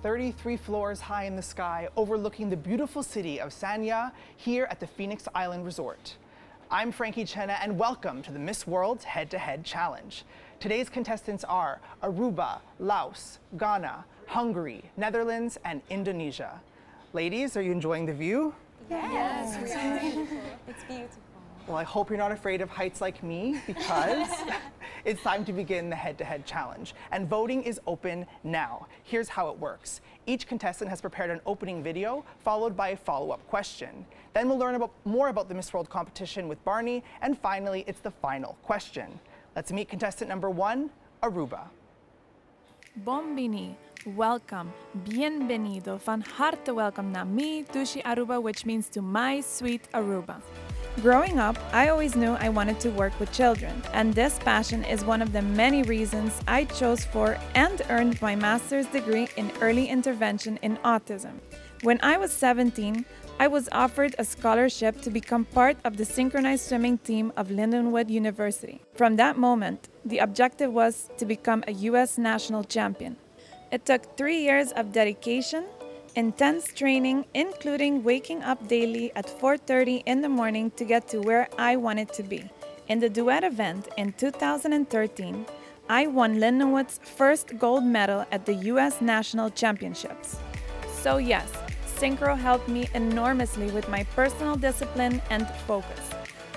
33 floors high in the sky overlooking the beautiful city of Sanya here at the Phoenix Island Resort. I'm Frankie Chenna and welcome to the Miss World's Head-to-Head Challenge. Today's contestants are Aruba, Laos, Ghana, Hungary, Netherlands, and Indonesia. Ladies, are you enjoying the view? Yes, we are. It's beautiful. Well, I hope you're not afraid of heights like me because it's time to begin the head-to-head challenge. And voting is open now. Here's how it works. Each contestant has prepared an opening video followed by a follow-up question. Then we'll learn more about the Miss World competition with Barney. And finally, it's the final question. Let's meet contestant number 1, Aruba. Bombini, welcome, bienvenido, van harte welcome na mi Tushi Aruba, which means to my sweet Aruba. Growing up, I always knew I wanted to work with children, and this passion is one of the many reasons I chose for and earned my master's degree in early intervention in autism. When I was 17, I was offered a scholarship to become part of the synchronized swimming team of Lindenwood University. From that moment, the objective was to become a U.S. national champion. It took 3 years of dedication, intense training, including waking up daily at 4:30 in the morning to get to where I wanted to be. In the duet event in 2013, I won Lindenwood's first gold medal at the U.S. National Championships. So yes, synchro helped me enormously with my personal discipline and focus.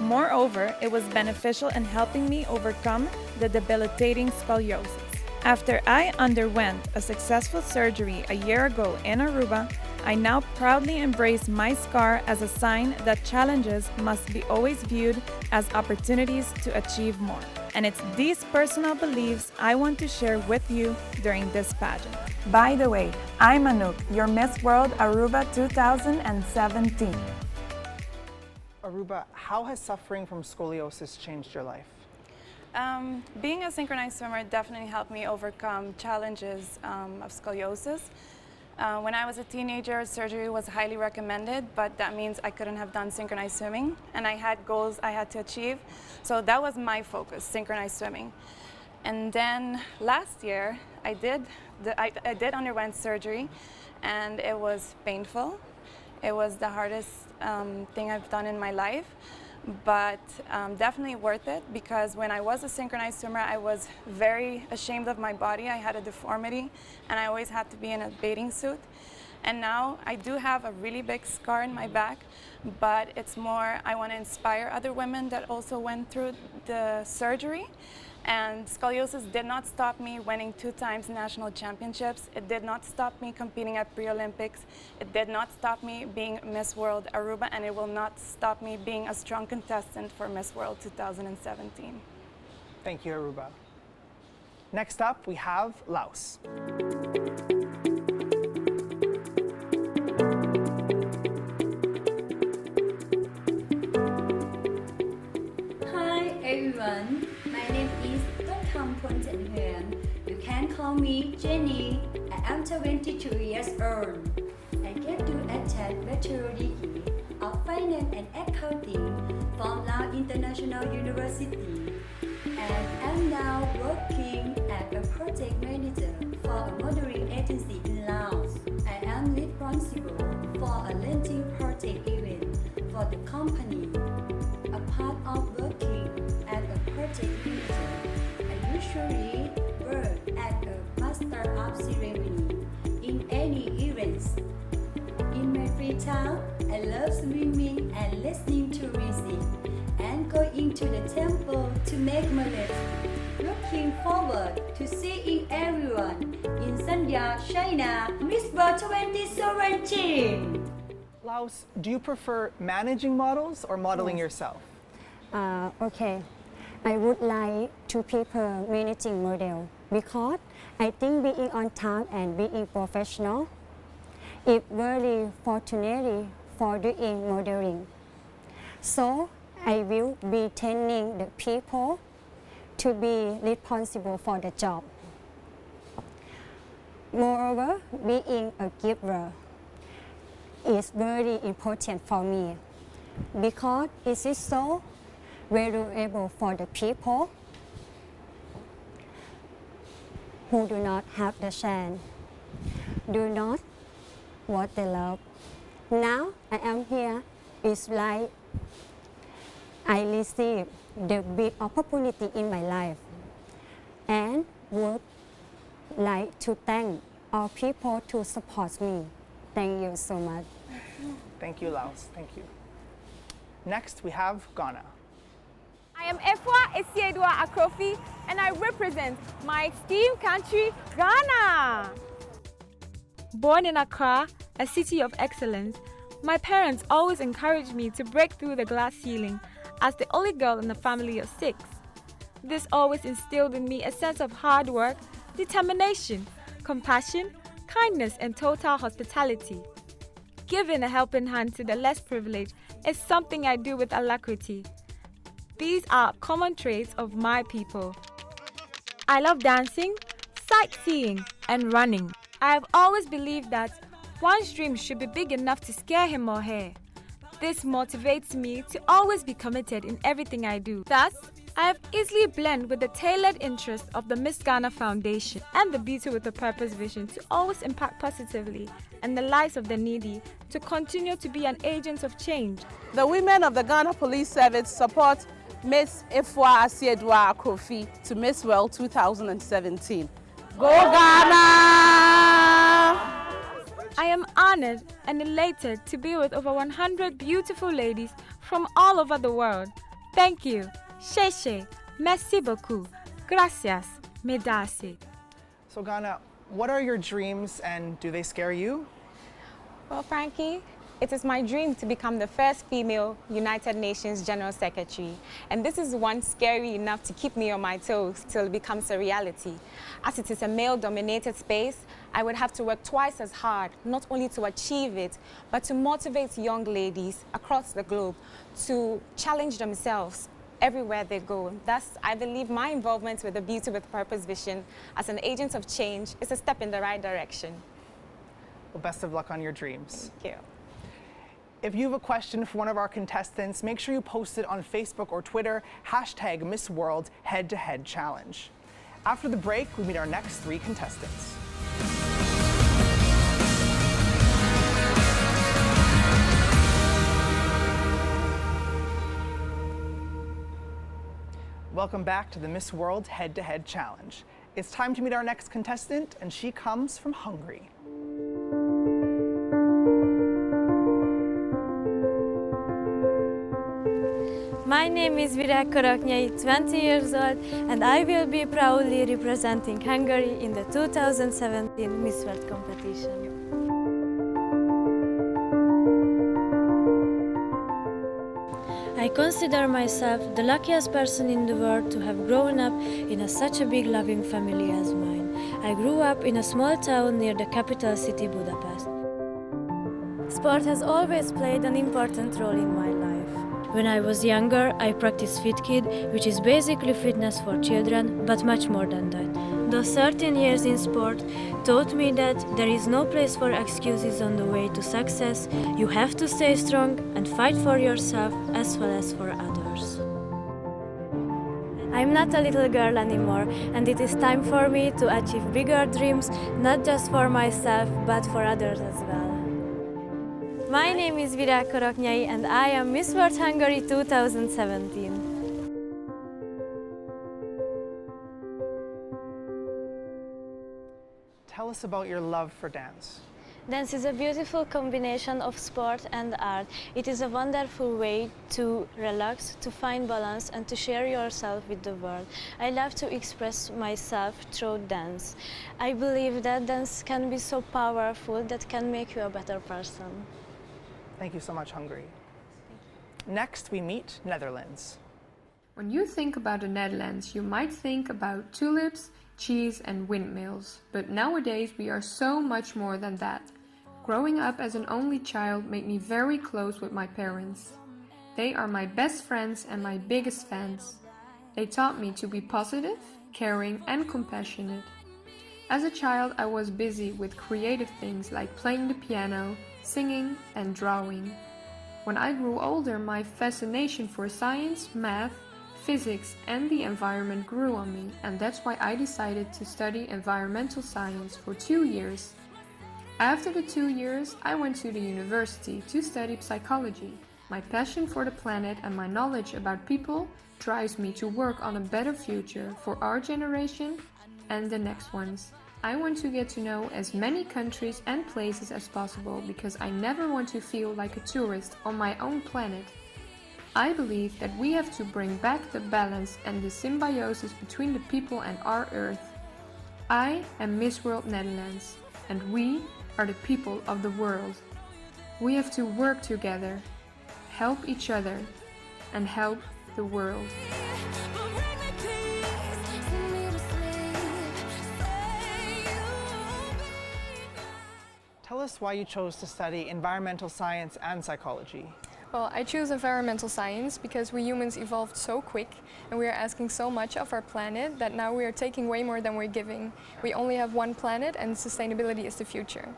Moreover, it was beneficial in helping me overcome the debilitating scoliosis. After I underwent a successful surgery a year ago in Aruba, I now proudly embrace my scar as a sign that challenges must be always viewed as opportunities to achieve more. And it's these personal beliefs I want to share with you during this pageant. By the way, I'm Anouk, your Miss World Aruba 2017. Aruba, how has suffering from scoliosis changed your life? Being a synchronized swimmer definitely helped me overcome challenges of scoliosis. When I was a teenager, surgery was highly recommended, but that means I couldn't have done synchronized swimming, and I had goals I had to achieve. So that was my focus, synchronized swimming. And then last year, I did underwent surgery, and it was painful. It was the hardest thing I've done in my life, but definitely worth it, because when I was a synchronized swimmer, I was very ashamed of my body. I had a deformity, and I always had to be in a bathing suit. And now I do have a really big scar in my back, but it's more, I want to inspire other women that also went through the surgery. And scoliosis did not stop me winning 2 times national championships. It did not stop me competing at pre-Olympics. It did not stop me being Miss World Aruba, and it will not stop me being a strong contestant for Miss World 2017. Thank you, Aruba. Next up, we have Laos. Hi everyone, my name is Nguyen. You can call me Jenny. I am 22 years old. I get to attend Bachelor degree of Finance and Accounting from Laos International University, and am now working as a project manager for a modeling agency in Laos. I am responsible for a launching project event for the company. A part of working as a project manager, I usually work at a MobStar App ceremony in any events. In my free time, I love swimming and listening to music and going to the temple to make melody. Looking forward to seeing everyone in Sanya, China, Miss World 2017. Laos, do you prefer managing models or modeling yourself? Okay, I would like to prefer managing model because I think being on time and being professional is very fortunate for doing modeling. So I will be training the people to be responsible for the job. Moreover, being a giver is very important for me because it is so valuable for the people who do not have the chance. do not what they love. Now I am here, it's like I receive the big opportunity in my life and would like to thank all people to support me. Thank you so much. Thank you, Laos. Thank you. Next, we have Ghana. I am Efwa Esiedua Akrofi and I represent my esteemed country, Ghana. Born in Accra, a city of excellence, my parents always encouraged me to break through the glass ceiling as the only girl in a family of 6. This always instilled in me a sense of hard work, determination, compassion, kindness, and total hospitality. Giving a helping hand to the less privileged is something I do with alacrity. These are common traits of my people. I love dancing, sightseeing, and running. I have always believed that one's dream should be big enough to scare him or her. This motivates me to always be committed in everything I do. Thus, I have easily blended with the tailored interests of the Miss Ghana Foundation and the Beauty with a Purpose vision to always impact positively in the lives of the needy, to continue to be an agent of change. The women of the Ghana Police Service support Miss Efwa Esiedua Akrofi to Miss World 2017. Go Ghana! I am honored and elated to be with over 100 beautiful ladies from all over the world. Thank you. Sheshe. Merci beaucoup. Gracias. Medase. So Ghana, what are your dreams and do they scare you? Well, Frankie, it is my dream to become the first female United Nations General Secretary. And this is one scary enough to keep me on my toes till it becomes a reality. As it is a male-dominated space, I would have to work twice as hard, not only to achieve it, but to motivate young ladies across the globe to challenge themselves everywhere they go. Thus, I believe my involvement with the Beauty with Purpose vision as an agent of change is a step in the right direction. Well, best of luck on your dreams. Thank you. If you have a question for one of our contestants, make sure you post it on Facebook or Twitter, hashtag Miss World Head to Head Challenge. After the break, we meet our next 3 contestants. Welcome back to the Miss World Head to Head Challenge. It's time to meet our next contestant, and she comes from Hungary. My name is Virág Koroknyai, 20 years old, and I will be proudly representing Hungary in the 2017 Miss World competition. I consider myself the luckiest person in the world to have grown up in such a big loving family as mine. I grew up in a small town near the capital city Budapest. Sport has always played an important role in my life. When I was younger, I practiced Fit Kid, which is basically fitness for children, but much more than that. Those 13 years in sport taught me that there is no place for excuses on the way to success. You have to stay strong and fight for yourself as well as for others. I'm not a little girl anymore, and it is time for me to achieve bigger dreams, not just for myself, but for others as well. My name is Virág Koroknyai, and I am Miss World Hungary 2017. Tell us about your love for dance. Dance is a beautiful combination of sport and art. It is a wonderful way to relax, to find balance, and to share yourself with the world. I love to express myself through dance. I believe that dance can be so powerful that can make you a better person. Thank you so much, Hungary. Next, we meet Netherlands. When you think about the Netherlands, you might think about tulips, cheese and windmills. But nowadays we are so much more than that. Growing up as an only child made me very close with my parents. They are my best friends and my biggest fans. They taught me to be positive, caring and compassionate. As a child, I was busy with creative things like playing the piano, singing and drawing. When I grew older, my fascination for science, math, physics and the environment grew on me, and that's why I decided to study environmental science for 2 years. After the 2 years, I went to the university to study psychology. My passion for the planet and my knowledge about people drives me to work on a better future for our generation and the next ones. I want to get to know as many countries and places as possible because I never want to feel like a tourist on my own planet. I believe that we have to bring back the balance and the symbiosis between the people and our Earth. I am Miss World Netherlands, and we are the people of the world. We have to work together, help each other, and help the world. Tell us why you chose to study environmental science and psychology. Well, I choose environmental science because we humans evolved so quick and we are asking so much of our planet that now we are taking way more than we're giving. We only have one planet and sustainability is the future.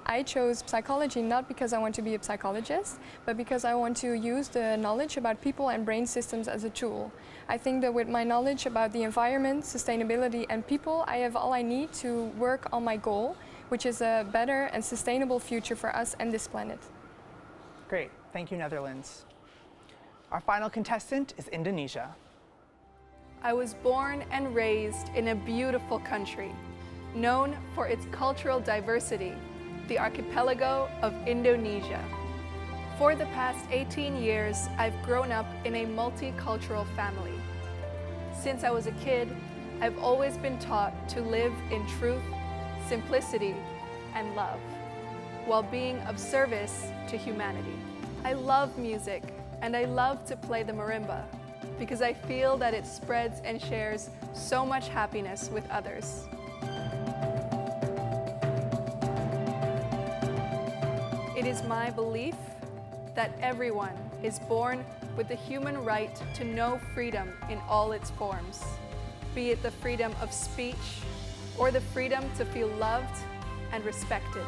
I chose psychology not because I want to be a psychologist, but because I want to use the knowledge about people and brain systems as a tool. I think that with my knowledge about the environment, sustainability and people, I have all I need to work on my goal, which is a better and sustainable future for us and this planet. Great, thank you, Netherlands. Our final contestant is Indonesia. I was born and raised in a beautiful country, known for its cultural diversity, the archipelago of Indonesia. For the past 18 years, I've grown up in a multicultural family. Since I was a kid, I've always been taught to live in truth, simplicity, and love, while being of service to humanity. I love music, and I love to play the marimba, because I feel that it spreads and shares so much happiness with others. It is my belief that everyone is born with the human right to know freedom in all its forms, be it the freedom of speech or the freedom to feel loved and respected.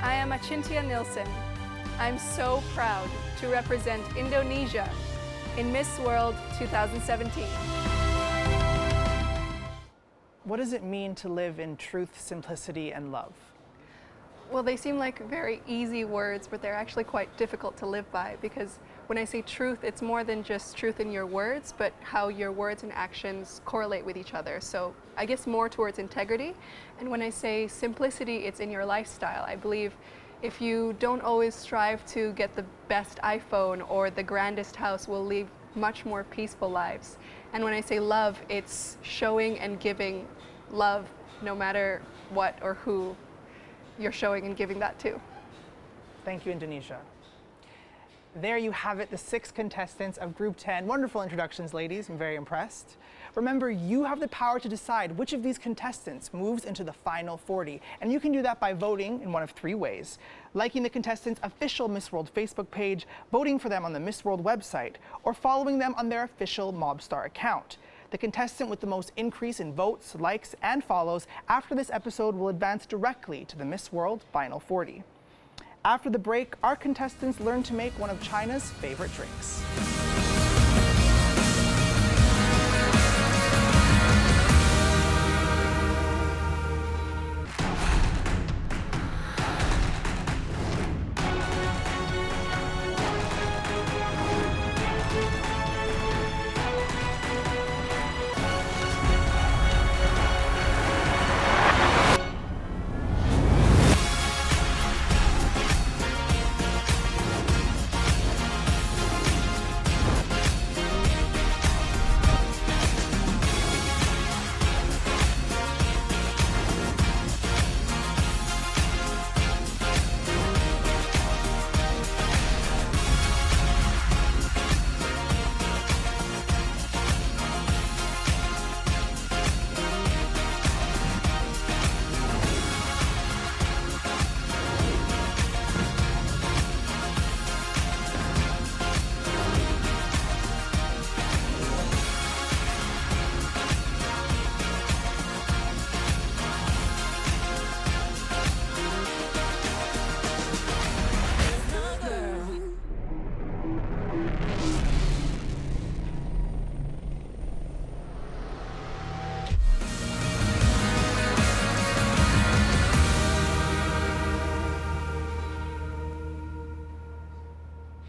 I am Achintia Nilsson. I'm so proud to represent Indonesia in Miss World 2017. What does it mean to live in truth, simplicity, and love? Well, they seem like very easy words, but they're actually quite difficult to live by, because when I say truth, it's more than just truth in your words, but how your words and actions correlate with each other. So I guess more towards integrity. And when I say simplicity, it's in your lifestyle. I believe if you don't always strive to get the best iPhone or the grandest house, we'll live much more peaceful lives. And when I say love, it's showing and giving love no matter what or who you're showing and giving that to. Thank you, Indonesia. There you have it, the 6 contestants of Group 10. Wonderful introductions, ladies. I'm very impressed. Remember, you have the power to decide which of these contestants moves into the final 40, and you can do that by voting in one of 3 ways: liking the contestants' official Miss World Facebook page, voting for them on the Miss World website, or following them on their official MobStar account. The contestant with the most increase in votes, likes, and follows after this episode will advance directly to the Miss World Final 40. After the break, our contestants learn to make one of China's favorite drinks.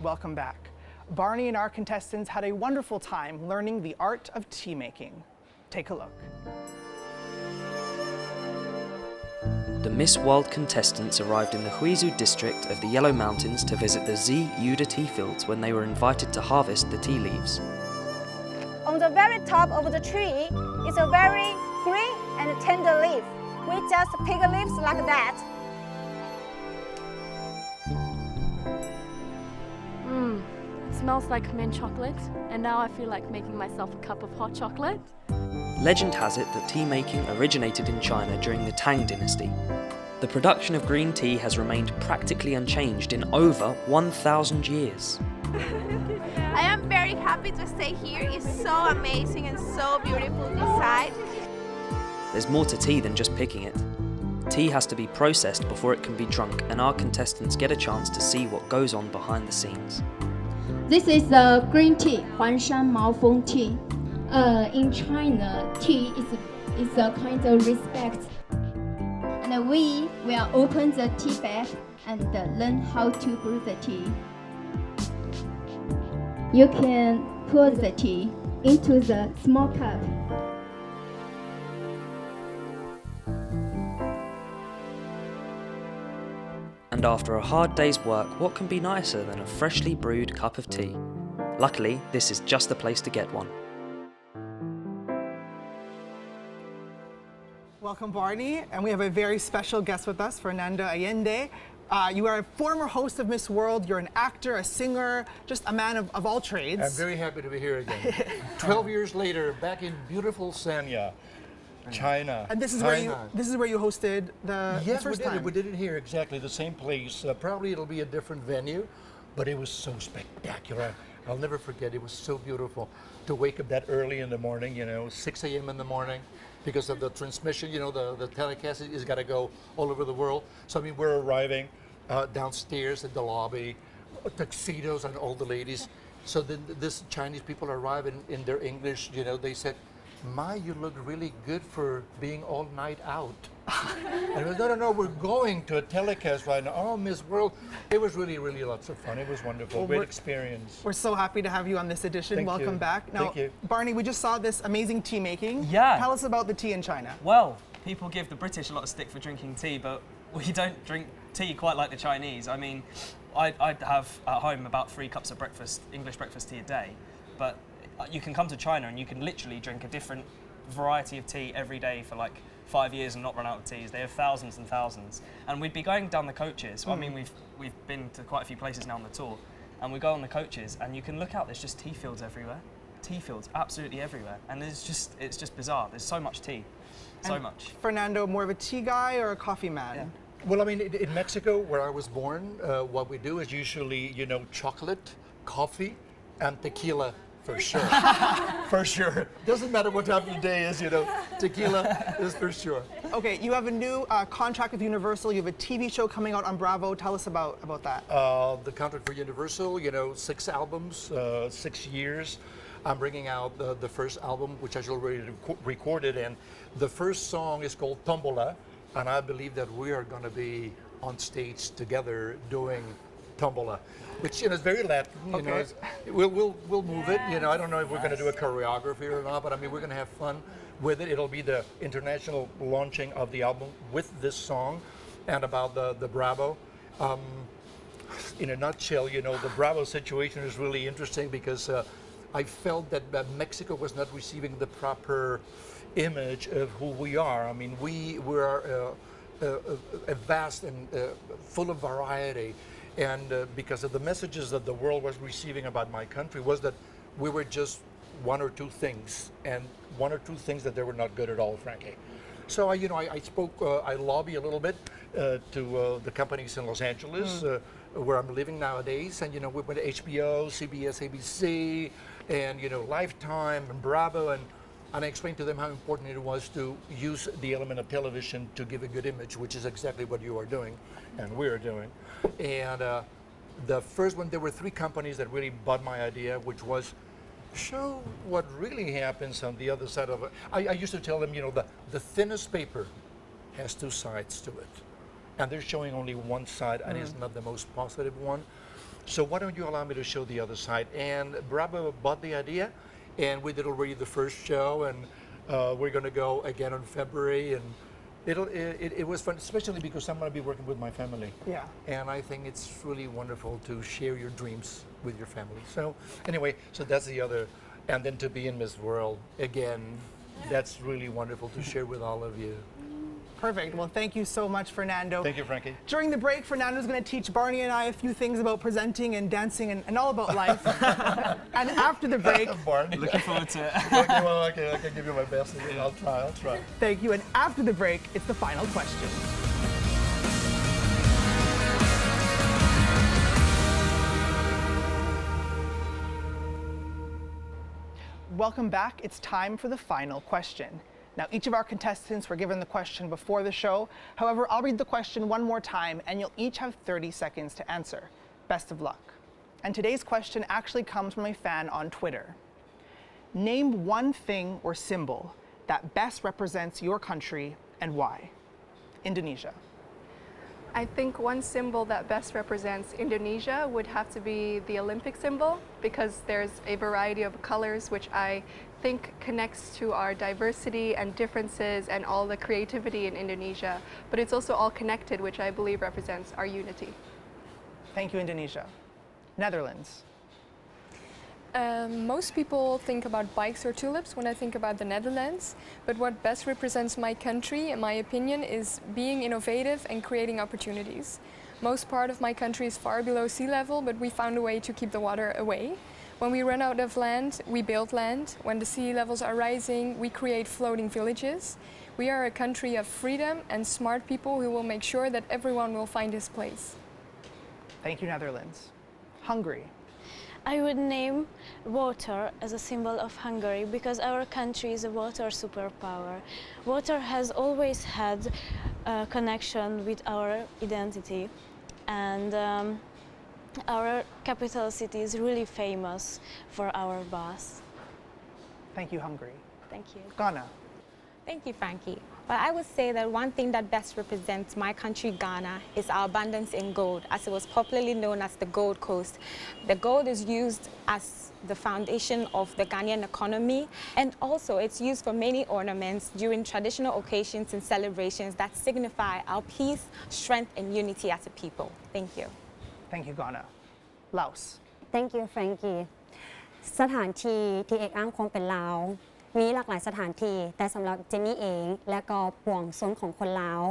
welcome back. Barney and our contestants had a wonderful time learning the art of tea making. Take a look. The Miss World contestants arrived in the Huizhou district of the Yellow Mountains to visit the Yuda tea fields when they were invited to harvest the tea leaves. On the very top of the tree is a very green and tender leaf. We just pick leaves like that. It smells like mint chocolate, and now I feel like making myself a cup of hot chocolate. Legend has it that tea making originated in China during the Tang dynasty. The production of green tea has remained practically unchanged in over 1,000 years. I am very happy to stay here. It's so amazing and so beautiful inside. There's more to tea than just picking it. Tea has to be processed before it can be drunk, and our contestants get a chance to see what goes on behind the scenes. This is the green tea, Huanshan Maofeng tea. In China, tea is a kind of respect. And we will open the tea bag and learn how to brew the tea. You can pour the tea into the small cup. And after a hard day's work, what can be nicer than a freshly brewed cup of tea? Luckily, this is just the place to get one. Welcome, Barney, and we have a very special guest with us, Fernando Allende. You are a former host of Miss World. You're an actor, a singer, just a man of all trades. I'm very happy to be here again. 12 years later, back in beautiful Sanya, China. And this is where you hosted the first time. We did it here, exactly the same place. Probably it'll be a different venue, but it was so spectacular. I'll never forget. It was so beautiful to wake up that early in the morning. 6 a.m. in the morning. Because of the transmission, the telecast has got to go all over the world. So, we're arriving downstairs at the lobby, tuxedos and all the ladies. So then this Chinese people arrive in their English, they said, "My, you look really good for being all night out." And we said, no, we're going to a telecast right now. Oh, Miss World. It was really, really lots of fun. It was wonderful. Great experience. We're so happy to have you on this edition. Welcome back. Now, Thank you. Barney, we just saw this amazing tea making. Yeah. Tell us about the tea in China. Well, people give the British a lot of stick for drinking tea, but we don't drink tea quite like the Chinese. I'd have at home about 3 cups of English breakfast tea a day, but you can come to China and you can literally drink a different variety of tea every day for like 5 years and not run out of teas. They have thousands and thousands. And we'd be going down the coaches. Well, we've been to quite a few places now on the tour, and we go on the coaches and you can look out, there's just tea fields everywhere. Tea fields absolutely everywhere. And it's just bizarre. There's so much tea. So much. Fernando, more of a tea guy or a coffee man? Yeah. Well, in Mexico, where I was born, what we do is usually, chocolate, coffee, and tequila. For sure. For sure. Doesn't matter what time of the day is, tequila is for sure. Okay, you have a new contract with Universal. You have a TV show coming out on Bravo. Tell us about that. The contract for Universal, 6 albums, 6 years. I'm bringing out the first album, which I already recorded, and the first song is called Tombola, and I believe that we are going to be on stage together doing Tombola, which is very Latin. Okay. We'll move it. I don't know if we're going to do a choreography or not, but we're going to have fun with it. It'll be the international launching of the album with this song, and about the Bravo. In a nutshell, the Bravo situation is really interesting because I felt that Mexico was not receiving the proper image of who we are. We are a vast and full of variety. And because of the messages that the world was receiving about my country was that we were just 1 or 2 things, and 1 or 2 things that they were not good at all, frankly. So I spoke, I lobby a little bit to the companies in Los Angeles, where I'm living nowadays, and we went to HBO, CBS, ABC, and Lifetime and Bravo, and I explained to them how important it was to use the element of television to give a good image, which is exactly what you are doing and we're doing. And the first one, there were 3 companies that really bought my idea, which was show what really happens on the other side of it. I used to tell them, the thinnest paper has 2 sides to it. And they're showing only one side, and it's not the most positive one. So why don't you allow me to show the other side? And Bravo bought the idea, and we did already the first show, and we're going to go again in February, and it was fun, especially because I'm going to be working with my family. Yeah. And I think it's really wonderful to share your dreams with your family. So anyway, so that's the other, and then to be in Miss World again, that's really wonderful to share with all of you. Perfect. Well, thank you so much, Fernando. Thank you, Frankie. During the break, Fernando's going to teach Barney and I a few things about presenting and dancing and all about life. And after the break, Barney. Looking forward to it. Okay, well, I can give you my best. I'll try. Thank you. And after the break, it's the final question. Welcome back. It's time for the final question. Now, each of our contestants were given the question before the show. However, I'll read the question one more time, and you'll each have 30 seconds to answer. Best of luck. And today's question actually comes from a fan on Twitter. Name one thing or symbol that best represents your country and why. Indonesia. I think one symbol that best represents Indonesia would have to be the Olympic symbol, because there's a variety of colors which I think connects to our diversity and differences and all the creativity in Indonesia, but it's also all connected, which I believe represents our unity. Thank you, Indonesia. Netherlands. Most people think about bikes or tulips when I think about the Netherlands, but what best represents my country, in my opinion, is being innovative and creating opportunities. Most part of my country is far below sea level, but we found a way to keep the water away. When we run out of land, we build land. When the sea levels are rising, we create floating villages. We are a country of freedom and smart people who will make sure that everyone will find his place. Thank you, Netherlands. Hungary. I would name water as a symbol of Hungary because our country is a water superpower. Water has always had a connection with our identity, and our capital city is really famous for our baths. Thank you, Hungary. Thank you. Ghana. Thank you, Frankie. Well, I would say that one thing that best represents my country, Ghana, is our abundance in gold, as it was popularly known as the Gold Coast. The gold is used as the foundation of the Ghanaian economy, and also it's used for many ornaments during traditional occasions and celebrations that signify our peace, strength, and unity as a people. Thank you. Thank you, Ghana. Laos. Thank you, Frankie. สถานที่ที่เอกอ้างคงเป็นลาวมีหลากหลายสถานที่แต่สำหรับเจนนี่เองและก็ปวงชนของคนลาว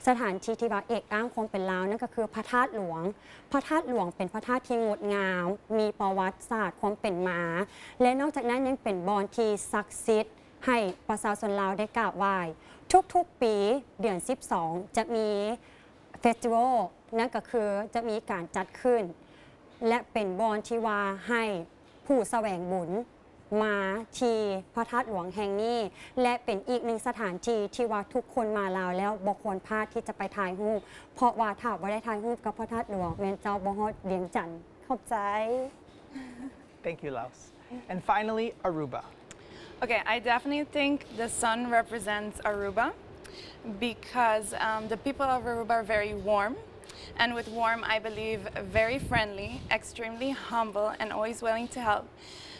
สถานที่ที่ว่าเอกอ้างคงเป็นลาวนั่นก็คือพระธาตุหลวงพระธาตุหลวงเป็นพระธาตุที่งดงามมีประวัติศาสตร์ความเป็นมาและนอกจากนั้นยังเป็นบ่อนที่ศักดิ์สิทธิ์ให้ประชาชนลาวได้กราบไหว้ทุกๆปีเดือน12จะมีเฟสติวัลนั่นก็คือจะมีการจัดขึ้นและเป็นบ่อนที่ว่าให้ผู้แสวงบุญมาที่พระธาตุหลวงแห่งนี้และเป็นอีกหนึ่งสถานที่ที่ว่าทุกคนมาลาวแล้วบ่ควรพลาดที่จะไปถ่ายรูปเพราะว่าถ้าบ่ได้ถ่ายรูปกับพระธาตุหลวงแม่นเจ้าบ่ฮอดเวียงจันทน์ขอบใจ Thank you, Laos. And finally, Aruba. Okay, I definitely think the sun represents Aruba because the people of Aruba are very warm. And with warm, I believe very friendly, extremely humble, and always willing to help.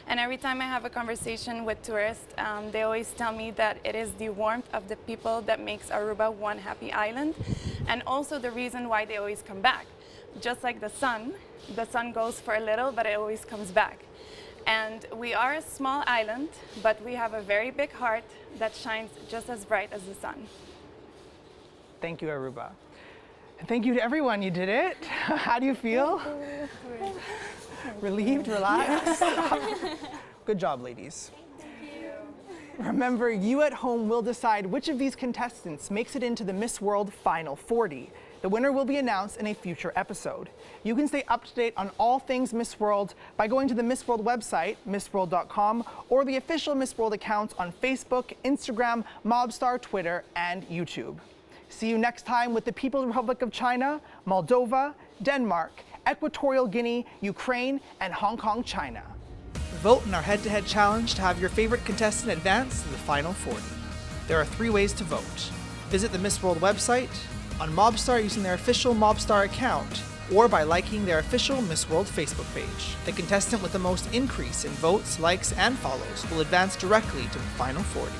And every time I have a conversation with tourists, they always tell me that it is the warmth of the people that makes Aruba one happy island, and also the reason why they always come back. Just like the sun goes for a little, but it always comes back. And we are a small island, but we have a very big heart that shines just as bright as the sun. Thank you, Aruba. And thank you to everyone. You did it. How do you feel? Relieved, relaxed? Good job, ladies. Remember, you at home will decide which of these contestants makes it into the Miss World Final 40. The winner will be announced in a future episode. You can stay up to date on all things Miss World by going to the Miss World website, missworld.com, or the official Miss World accounts on Facebook, Instagram, MobStar, Twitter, and YouTube. See you next time with the People's Republic of China, Moldova, Denmark, Equatorial Guinea, Ukraine, and Hong Kong, China. Vote in our head-to-head challenge to have your favorite contestant advance to the Final 40. There are 3 ways to vote. Visit the Miss World website, on MobStar using their official MobStar account, or by liking their official Miss World Facebook page. The contestant with the most increase in votes, likes, and follows will advance directly to the final 40.